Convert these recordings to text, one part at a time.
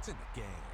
in the game.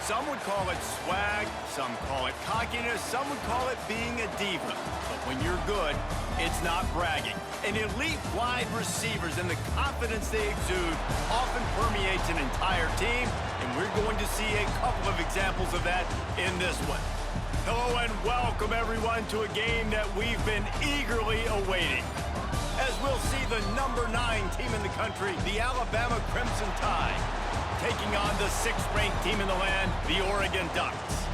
Some would call it swag, some call it cockiness, some would call it being a diva. But when you're good, it's not bragging. And elite wide receivers and the confidence they exude often permeates an entire team, and we're going to see a couple of examples of that in this one. Hello and welcome everyone to a game that we've been eagerly awaiting. As we'll see the number 9 team in the country, the Alabama Crimson Tide, taking on the 6th-ranked team in the land, the Oregon Ducks.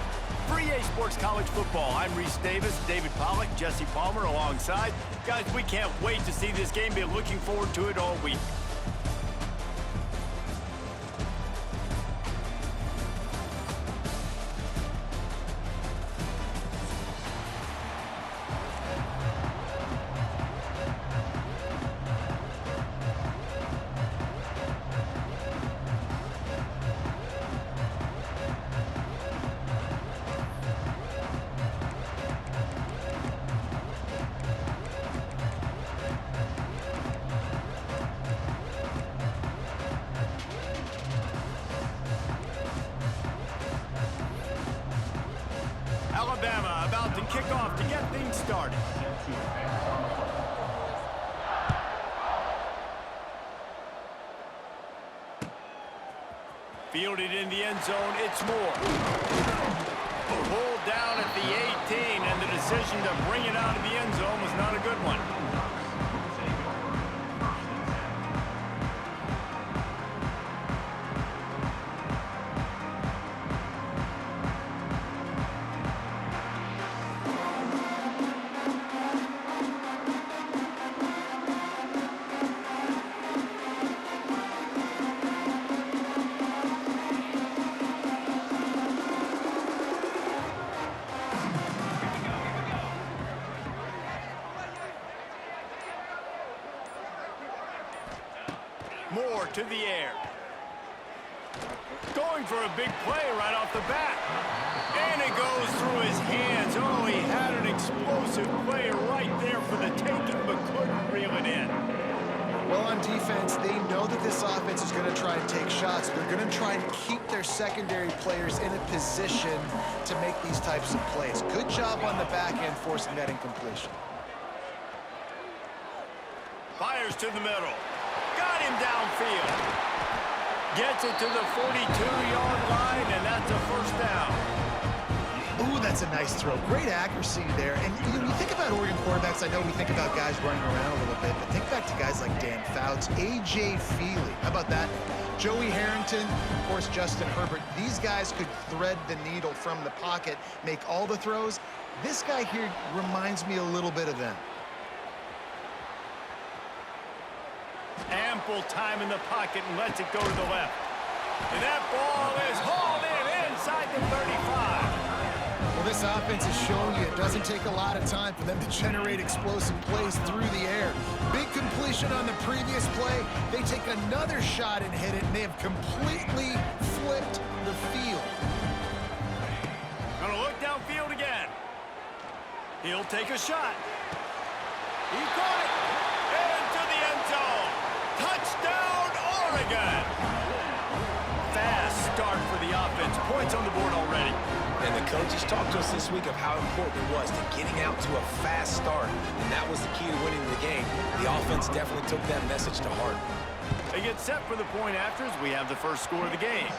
For EA Sports College Football, I'm Reese Davis, David Pollack, Jesse Palmer alongside. Guys, we can't wait to see this game. Been looking forward to it all week. Alabama about to kick off to get things started. Fielded in the end zone, it's Moore. Pulled down at the 18, and the decision to bring it out of the end zone was not a good one. Moore to the air. Going for a big play right off the bat. And it goes through his hands. Oh, he had an explosive play right there for the taking, but couldn't reel it in. Well, on defense, they know that this offense is going to try and take shots. They're going to try and keep their secondary players in a position to make these types of plays. Good job on the back end forcing that incompletion. Fires to the middle. Got him downfield. Gets it to the 42-yard line, and that's a first down. Ooh, that's a nice throw. Great accuracy there. And you think about Oregon quarterbacks, I know we think about guys running around a little bit, but think back to guys like Dan Fouts, A.J. Feely. How about that? Joey Harrington, of course, Justin Herbert. These guys could thread the needle from the pocket, make all the throws. This guy here reminds me a little bit of them. Ample time in the pocket and lets it go to the left. And that ball is hauled in inside the 35. Well, this offense is showing you it doesn't take a lot of time for them to generate explosive plays through the air. Big completion on the previous play. They take another shot and hit it, and they have completely flipped the field. Gonna look downfield again. He'll take a shot. He caught it. Into the end zone. Touchdown, Oregon! Fast start for the offense. Points on the board already. And the coaches talked to us this week of how important it was to getting out to a fast start. And that was the key to winning the game. The offense definitely took that message to heart. They get set for the point afters. We have the first score of the game.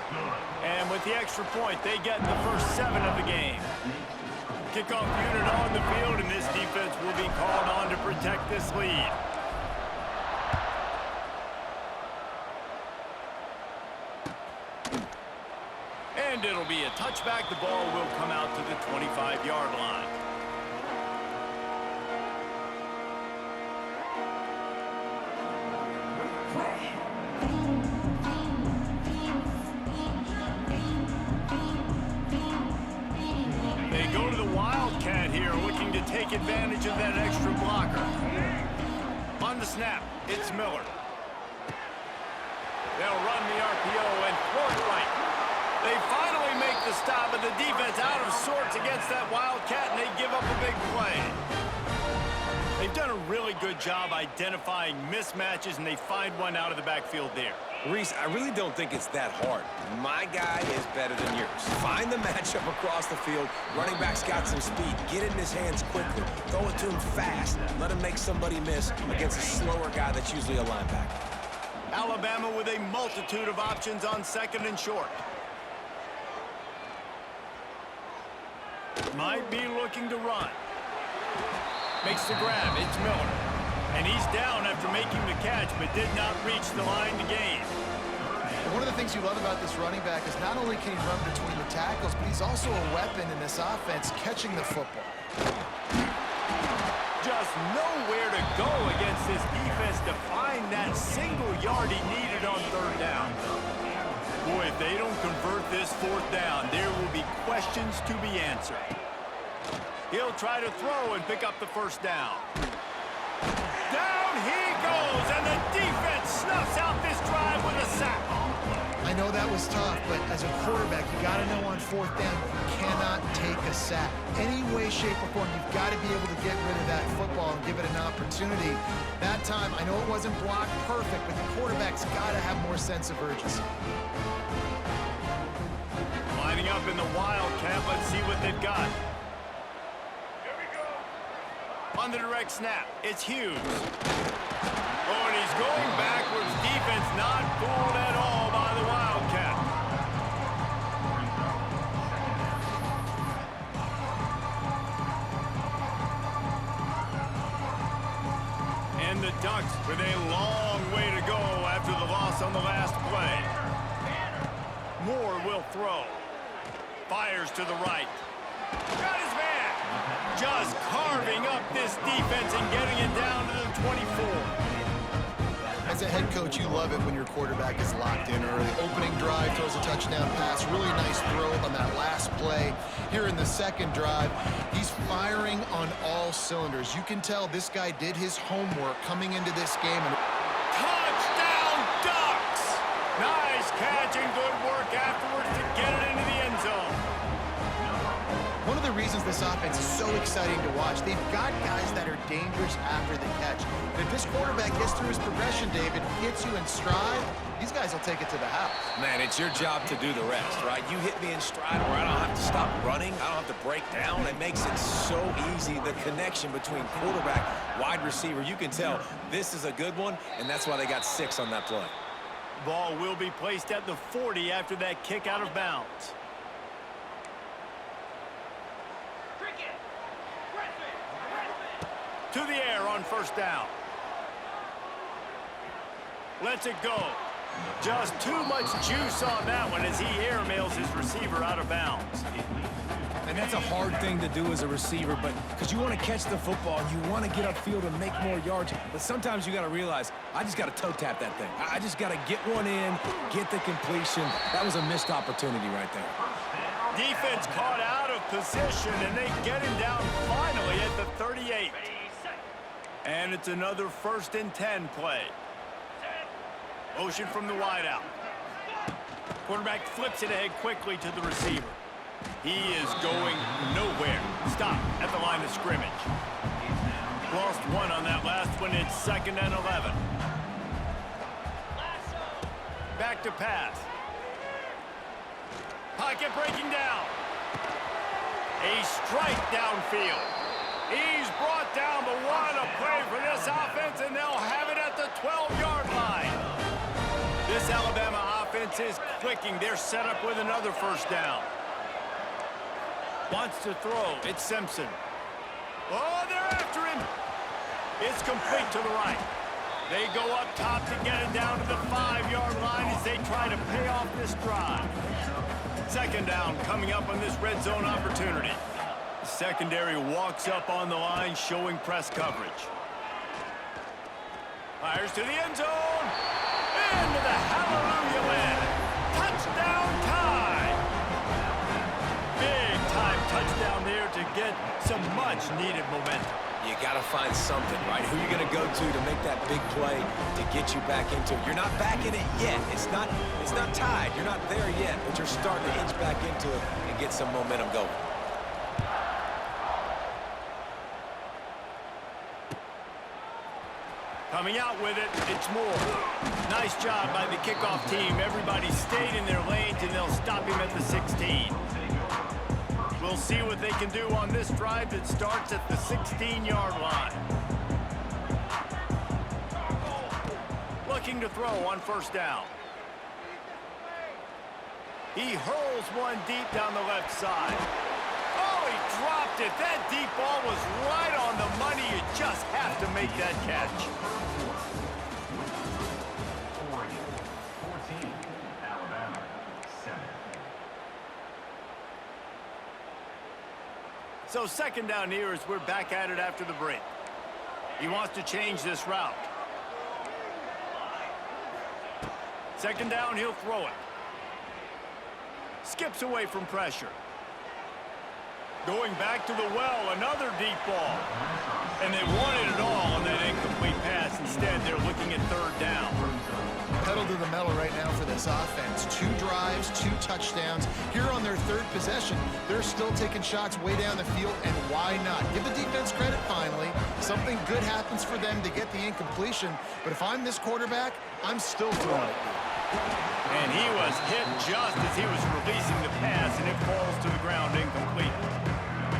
And with the extra point, they get the first 7 of the game. Kickoff unit on the field, and this defense will be called on to protect this lead. And it'll be a touchback. The ball will come out to the 25-yard line. They go to the Wildcat here, looking to take advantage of that extra blocker. On the snap, it's Miller. They'll run the RPO and throw it right. They finally make the stop, but the defense out of sorts against that Wildcat, and they give up a big play. They've done a really good job identifying mismatches, and they find one out of the backfield there. Reese, I really don't think it's that hard. My guy is better than yours. Find the matchup across the field. Running back's got some speed. Get it in his hands quickly. Throw it to him fast. Let him make somebody miss against a slower guy that's usually a linebacker. Alabama with a multitude of options on second and short. Might be looking to run. Makes the grab. It's Miller. And he's down after making the catch, but did not reach the line to gain. Well, One of the things you love about this running back is not only can he run between the tackles, but he's also a weapon in this offense catching the football. Just nowhere to go against this defense to find that single yard he needed on third down. Boy, if they don't convert this fourth down, there will be questions to be answered. He'll try to throw and pick up the first down. Down he goes, and the defense snuffs out this drive with a sack. I know that was tough, but as a quarterback, you got to know on fourth down, you cannot take a sack. Any way, shape, or form, you've got to be able to get rid of that football and give it an opportunity. That time, I know it wasn't blocked perfect, but the quarterback's got to have more sense of urgency. Lining up in the Wildcat, let's see what they've got. On the direct snap, it's Hughes. Oh, and he's going backwards. Defense not fooled at all by the Wildcat. And the Ducks with a long way to go after the loss on the last play. Moore will throw. Fires to the right. Got his man. Just carving up this defense and getting it down to the 24. As a head coach, you love it when your quarterback is locked in early. Opening drive, throws a touchdown pass. Really nice throw on that last play. Here in the second drive, he's firing on all cylinders. You can tell this guy did his homework coming into this game. Touchdown, Ducks! Nice catch and good work afterwards to get it into the end zone. One of the reasons this offense is so exciting to watch, they've got guys that are dangerous after the catch. If this quarterback gets through his progression, David, hits you in stride, these guys will take it to the house. Man, it's your job to do the rest, right? You hit me in stride where I don't have to stop running. I don't have to break down. It makes it so easy, the connection between quarterback, wide receiver. You can tell this is a good one, and that's why they got 6 on that play. Ball will be placed at the 40 after that kick out of bounds. To the air on first down. Lets it go. Just too much juice on that one as he airmails his receiver out of bounds. And that's a hard thing to do as a receiver, but because you want to catch the football, you want to get upfield and make more yards. But sometimes you got to realize, I just got to toe tap that thing. I just got to get one in, get the completion. That was a missed opportunity right there. Defense caught out of position, and they get him down finally at the 38. And it's another 1st and 10 play. Motion from the wideout. Quarterback flips it ahead quickly to the receiver. He is going nowhere. Stop at the line of scrimmage. Lost 1 on that last one. It's 2nd and 11. Back to pass. Pocket breaking down. A strike downfield. He's brought down, but what a play for this offense, and they'll have it at the 12-yard line. This Alabama offense is clicking. They're set up with another first down. Wants to throw. It's Simpson. Oh, they're after him. It's complete to the right. They go up top to get it down to the 5-yard line as they try to pay off this drive. 2nd down coming up on this red zone opportunity. The secondary walks up on the line, showing press coverage. Fires to the end zone. Into the hallelujah land. Touchdown time. Big time touchdown there to get some much-needed momentum. You got to find something, right? Who are you going to go to make that big play to get you back into it? You're not back in it yet. It's not tied. You're not there yet, but you're starting to inch back into it and get some momentum going. Coming out with it, it's Moore. Nice job by the kickoff team. Everybody stayed in their lanes, and they'll stop him at the 16. We'll see what they can do on this drive that starts at the 16-yard line. Looking to throw on first down. He hurls one deep down the left side. Oh, he dropped it. That deep ball was right on the money. You just have to make that catch. So second down here as we're back at it after the break. He wants to change this route. Second down, he'll throw it. Skips away from pressure. Going back to the well, another deep ball. And they wanted it all on that incomplete pass. Instead, they're looking at third down. Pedal to the metal right now for this offense. 2 drives, 2 touchdowns. Here on their third possession, they're still taking shots way down the field, and why not? Give the defense credit finally. Something good happens for them to get the incompletion, but if I'm this quarterback, I'm still throwing it. And he was hit just as he was releasing the pass, and it falls to the ground incomplete.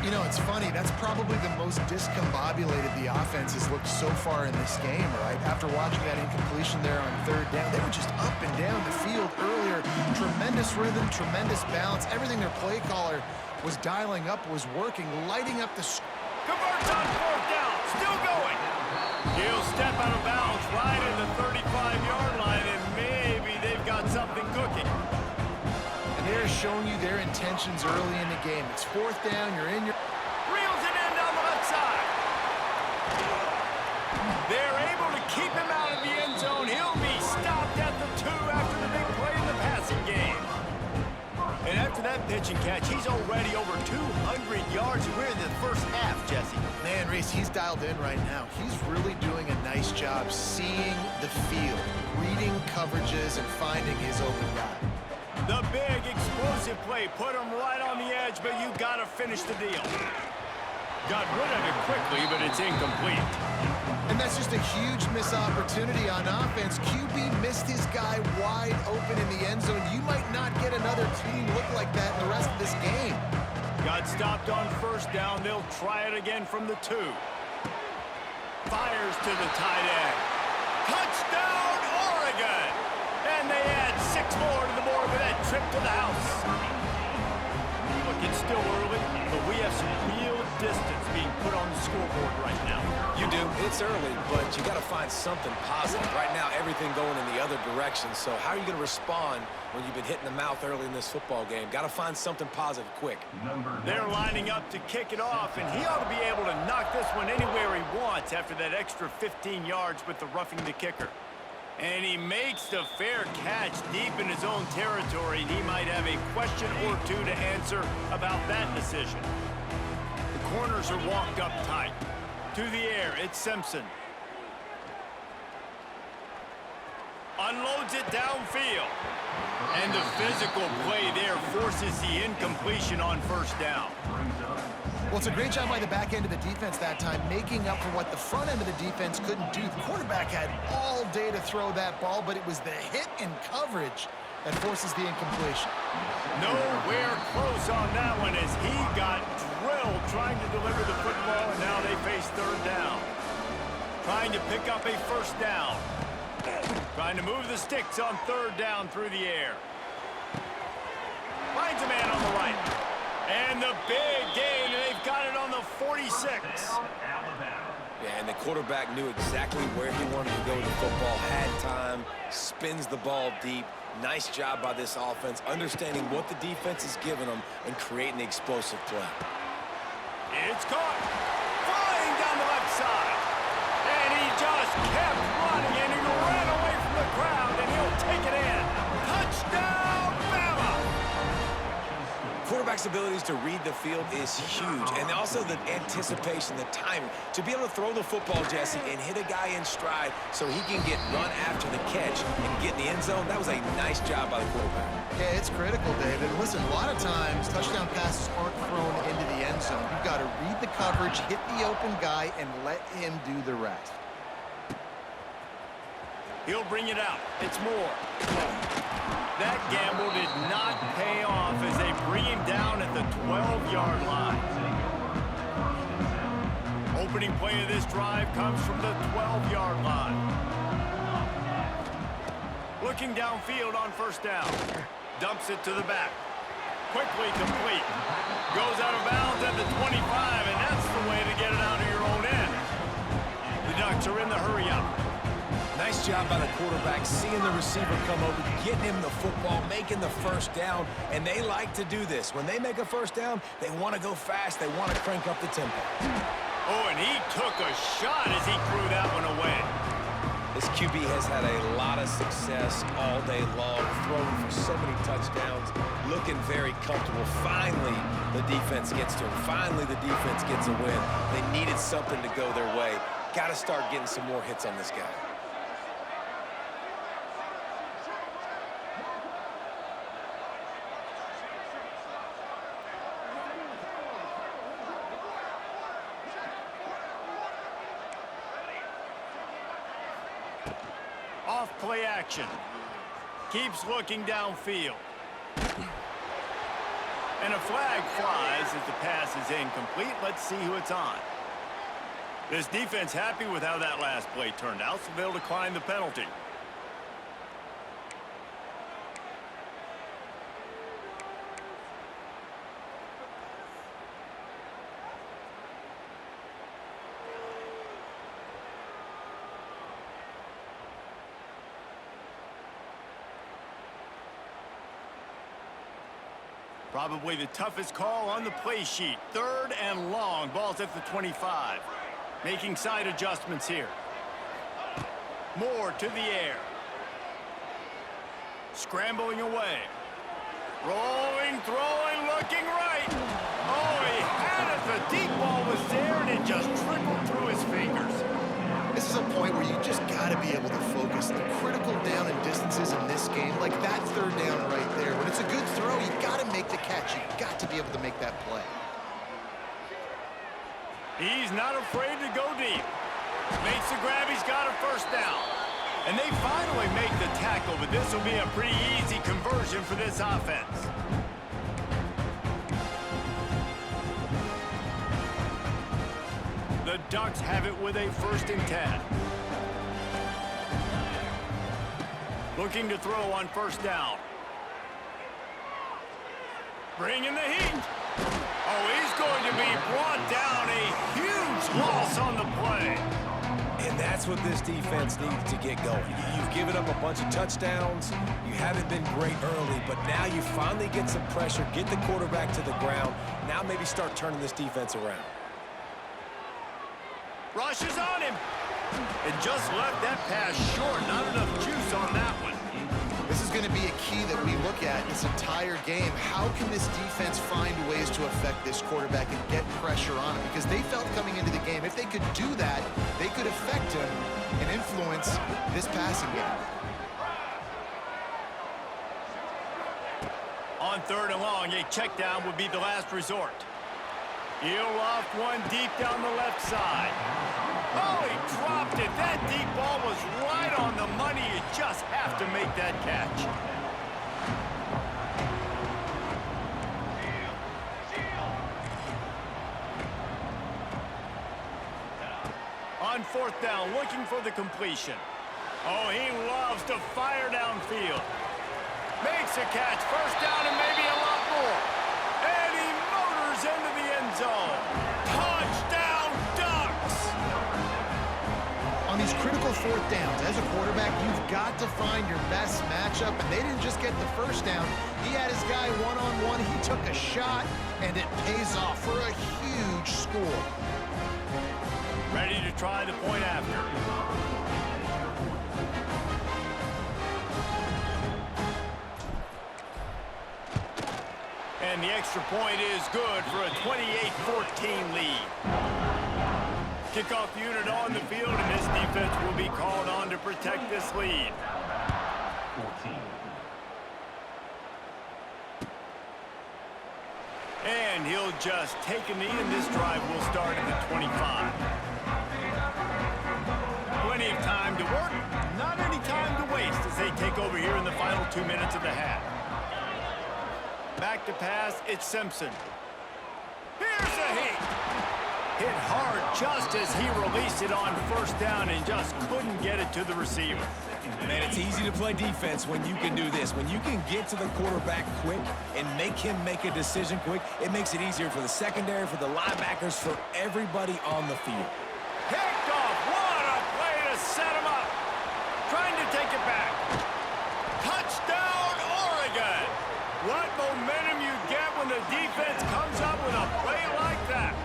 You know, it's funny. That's probably the most discombobulated the offense has looked so far in this game, right? After watching that incompletion there on third down, they were just up and down the field earlier. Tremendous rhythm, tremendous balance. Everything their play caller was dialing up was working, lighting up the... Converts on fourth down, still going. He'll step out of bounds right in the 35-yard line, and maybe they've got something cooking. They're showing you their intentions early in the game. It's fourth down, you're in your... Reels it in down the left side. They're able to keep him out of the end zone. He'll be stopped at the 2 after the big play in the passing game. And after that pitch and catch, he's already over 200 yards. We're in the first half, Jesse. Man, Reese, he's dialed in right now. He's really doing a nice job seeing the field, reading coverages, and finding his open guy. The big explosive play put him right on the edge, but you got to finish the deal. Got rid of it quickly, but it's incomplete. And that's just a huge missed opportunity on offense. QB missed his guy wide open in the end zone. You might not get another team look like that in the rest of this game. Got stopped on first down. They'll try it again from the 2. Fires to the tight end. Touchdown, Oregon! And they add 6 more to the board with that trip to the house. Look, it's still early, but we have some real distance being put on the scoreboard right now. You do. It's early, but you got to find something positive. Right now, everything going in the other direction. So how are you going to respond when you've been hit in the mouth early in this football game? Got to find something positive quick. They're lining up to kick it off, and he ought to be able to knock this one anywhere he wants after that extra 15 yards with the roughing the kicker. And he makes the fair catch deep in his own territory, and he might have a question or 2 to answer about that decision. The corners are walked up tight. To the air, it's Simpson. Unloads it downfield. And the physical play there forces the incompletion on first down. Well, it's a great job by the back end of the defense that time, making up for what the front end of the defense couldn't do. The quarterback had all day to throw that ball, but it was the hit and coverage that forces the incompletion. Nowhere close on that one as he got drilled trying to deliver the football, and now they face third down. Trying to pick up a first down. Trying to move the sticks on third down through the air. Finds a man on the right. And the big gain, and they've got it on the 46. Yeah, and the quarterback knew exactly where he wanted to go with the football, had time, spins the ball deep. Nice job by this offense, understanding what the defense is giving them and creating the explosive play. It's caught. Flying down the left side. And he just kept running, and he ran away from the crowd, and he'll take it in. Touchdown, Bama! Quarterback's abilities to read the field is huge, and also the anticipation, the timing. To be able to throw the football, Jesse, and hit a guy in stride so he can get run after the catch and get in the end zone, that was a nice job by the quarterback. Yeah, it's critical, David. Listen, a lot of times touchdown passes aren't thrown into the end zone. You've got to read the coverage, hit the open guy, and let him do the rest. He'll bring it out. It's Moore. That gamble did not pay off as they bring him down at the 12-yard line. Opening play of this drive comes from the 12-yard line. Looking downfield on first down. Dumps it to the back. Quickly complete. Goes out of bounds at the 25, and that's the way to get it out of your own end. The Ducks are in the hurry-up. Nice job by the quarterback, seeing the receiver come over, getting him the football, making the first down, and they like to do this. When they make a first down, they want to go fast, they want to crank up the tempo. Oh, and he took a shot as he threw that one away. This QB has had a lot of success all day long, throwing for so many touchdowns, looking very comfortable. Finally, the defense gets to him. Finally, the defense gets a win. They needed something to go their way. Got to start getting some more hits on this guy. Off play action. Keeps looking downfield. And a flag flies as the pass is incomplete. Let's see who it's on. This defense happy with how that last play turned out, so they'll decline the penalty. Probably the toughest call on the play sheet. 3rd and long. Ball's at the 25. Making side adjustments here. Moore to the air. Scrambling away. Rolling, throwing, looking right. Oh, he had it. The deep ball was there, and it just trickled through his fingers. This is a point where you just got to be able to focus. The critical down and distances in this game, like that 3rd down right there. When it's a good throw, you got to make the catch. You got to be able to make that play. He's not afraid to go deep. Makes the grab. He's got a first down. And they finally make the tackle, but this will be a pretty easy conversion for this offense. The Ducks have it with a 1st and 10. Looking to throw on 1st down. Bringing the heat. Oh, he's going to be brought down. A huge loss on the play. And that's what this defense needs to get going. You've given up a bunch of touchdowns. You haven't been great early, but now you finally get some pressure, get the quarterback to the ground. Now maybe start turning this defense around. Rushes on him. And just left that pass short. Not enough juice on that one. This is going to be a key that we look at this entire game. How can this defense find ways to affect this quarterback and get pressure on him? Because they felt coming into the game, if they could do that, they could affect him and influence this passing game. On 3rd and long, a check down would be the last resort. He'll loft one deep down the left side. Oh, he dropped it. That deep ball was right on the money. You just have to make that catch. On 4th down, looking for the completion. Oh, he loves to fire downfield. Makes a catch. 1st down and maybe a lot more. And he motors into the end zone. Touchdown, Ducks! On these critical 4th downs, as a quarterback, you've got to find your best matchup, and they didn't just get the 1st down. He had his guy one-on-one. He took a shot, and it pays off for a huge score. Ready to try the point after. And the extra point is good for a 28-14 lead. Kickoff unit on the field, and this defense will be called on to protect this lead. 14. And he'll just take a knee, and this drive will start at the 25. Plenty of time to work, not any time to waste as they take over here in the final 2 minutes of the half. Back to pass, it's Simpson. Here's a hit. Hit hard just as he released it on 1st down and just couldn't get it to the receiver. Man, it's easy to play defense when you can do this. When you can get to the quarterback quick and make him make a decision quick, it makes it easier for the secondary, for the linebackers, for everybody on the field. Picked off. What a play to set him up. back. Touchdown, Oregon! What momentum you get when the defense comes up with a play like that.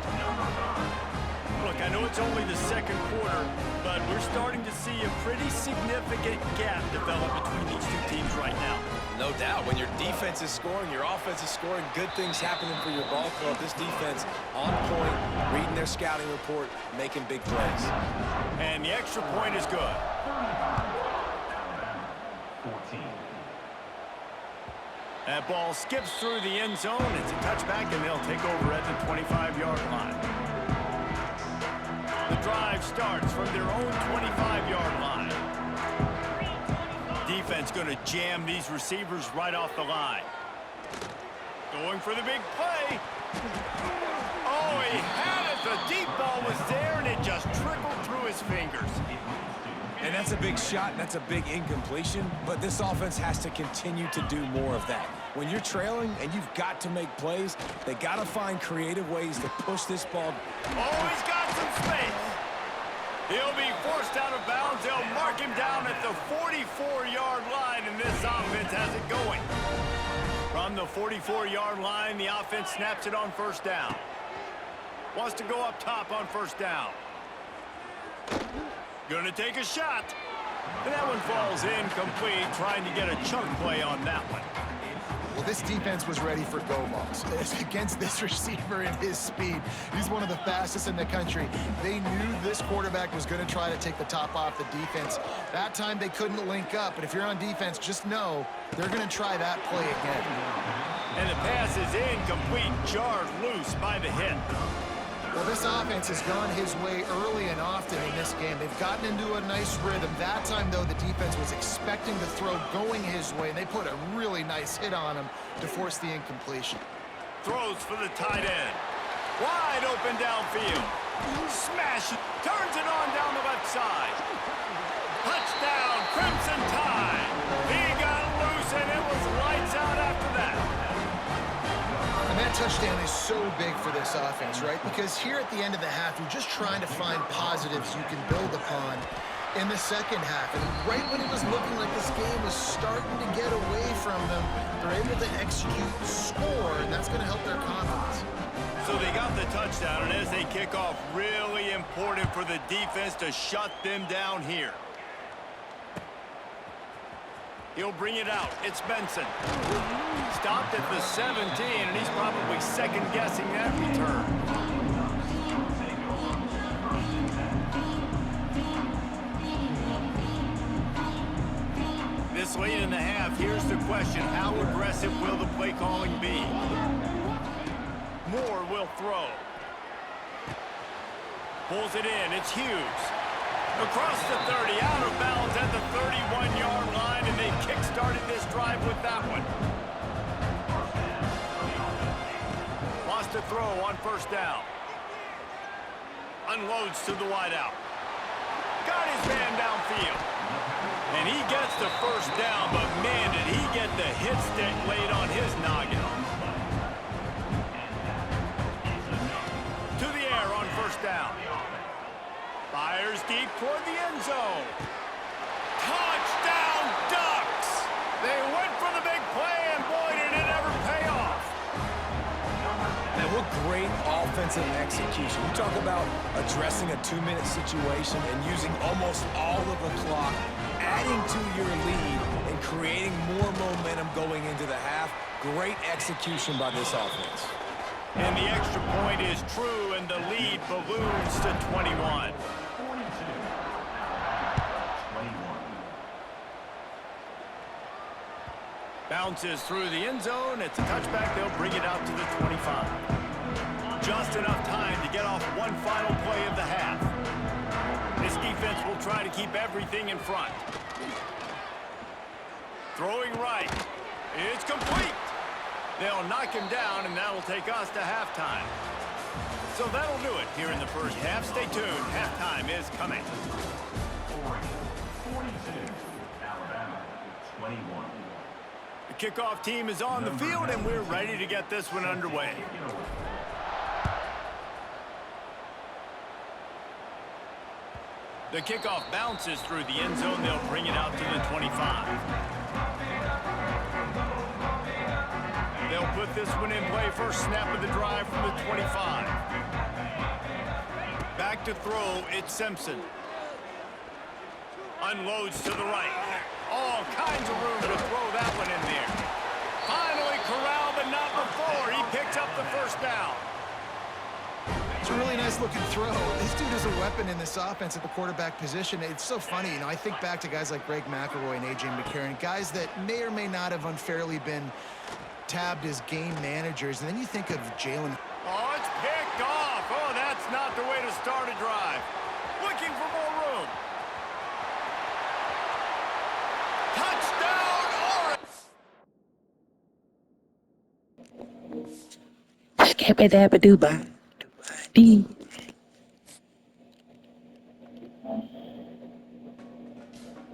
Look, I know it's only the second quarter, but we're starting to see a pretty significant gap develop between these two teams right now. No doubt. When your defense is scoring, your offense is scoring, good things happening for your ball club. This defense on point, reading their scouting report, making big plays. And the extra point is good. 14. That ball skips through the end zone. It's a touchback, and they'll take over at the 25-yard line. The drive starts from their own 25-yard line. Defense going to jam these receivers right off the line. Going for the big play. Oh, he had it. The deep ball was there, and it just trickled through his fingers. And that's a big shot, and that's a big incompletion, but this offense has to continue to do more of that. When you're trailing and you've got to make plays, they got to find creative ways to push this ball. Oh, he's got some space. He'll be forced out of bounds. They'll mark him down at the 44-yard line, and this offense has it going. From the 44-yard line, the offense snaps it on first down. Wants to go up top on first down. Gonna take a shot. And that one falls incomplete, trying to get a chunk play on that one. Well, this defense was ready for go balls. Against this receiver and his speed, he's one of the fastest in the country. They knew this quarterback was going to try to take the top off the defense. That time they couldn't link up, but if you're on defense, just know they're going to try that play again. And the pass is incomplete, jarred loose by the hit. Well, this offense has gone his way early and often in this game. They've gotten into a nice rhythm. That time, though, the defense was expecting the throw going his way, and they put a really nice hit on him to force the incompletion. Throws for the tight end. Wide open downfield. Smash it. Turns it on down the left side. Touchdown, Crimson Tide. He got loose, and it was lights out after that. And that touchdown is so big for this offense, right? Because here at the end of the half, you're just trying to find positives you can build upon in the second half. And right when it was looking like this game was starting to get away from them, they're able to execute, score, and that's going to help their confidence. So they got the touchdown, and as they kick off, really important for the defense to shut them down here. He'll bring it out. It's Benson. Stopped at the 17, and he's probably second-guessing that return. This late in the half, here's the question. How aggressive will the play calling be? Moore will throw. Pulls it in. It's Hughes. Across the 30, out of bounds at the 31-yard line, and they kick-started this drive with that one. Lost a throw on first down. Unloads to the wideout. Got his man downfield. And he gets the first down, but man, did he get the hit stick laid on his noggin. To the air on first down. Fires deep toward the end zone. Touchdown, Ducks! They went for the big play, and boy, did it ever pay off. And what great offensive execution. You talk about addressing a 2-minute situation and using almost all of the clock, adding to your lead and creating more momentum going into the half. Great execution by this offense. And the extra point is true, and the lead balloons to 21. 22. 21. Bounces through the end zone. It's a touchback. They'll bring it out to the 25. Just enough time to get off one final play of the half. This defense will try to keep everything in front. Throwing right. It's complete. They'll knock him down, and that'll take us to halftime. So that'll do it here in the first half. Stay tuned. Halftime is coming. Oregon 42. Alabama 21. The kickoff team is on the field, and we're ready to get this one underway. The kickoff bounces through the end zone. They'll bring it out to the 25. They'll put this one in play. First snap of the drive from the 25. Back to throw, it's Simpson. Unloads to the right. All kinds of room to throw that one in there. Finally corralled, but not before. He picked up the first down. It's a really nice looking throw. This dude is a weapon in this offense at the quarterback position. It's so funny, I think back to guys like Greg McElroy and A.J. McCarron, guys that may or may not have unfairly been tabbed as game managers. And then you think of Jalen. Oh, it's picked off. Oh, that's not the way to start a drive. Looking for more room. Touchdown, Orange! Skip it, dabba doo, bye.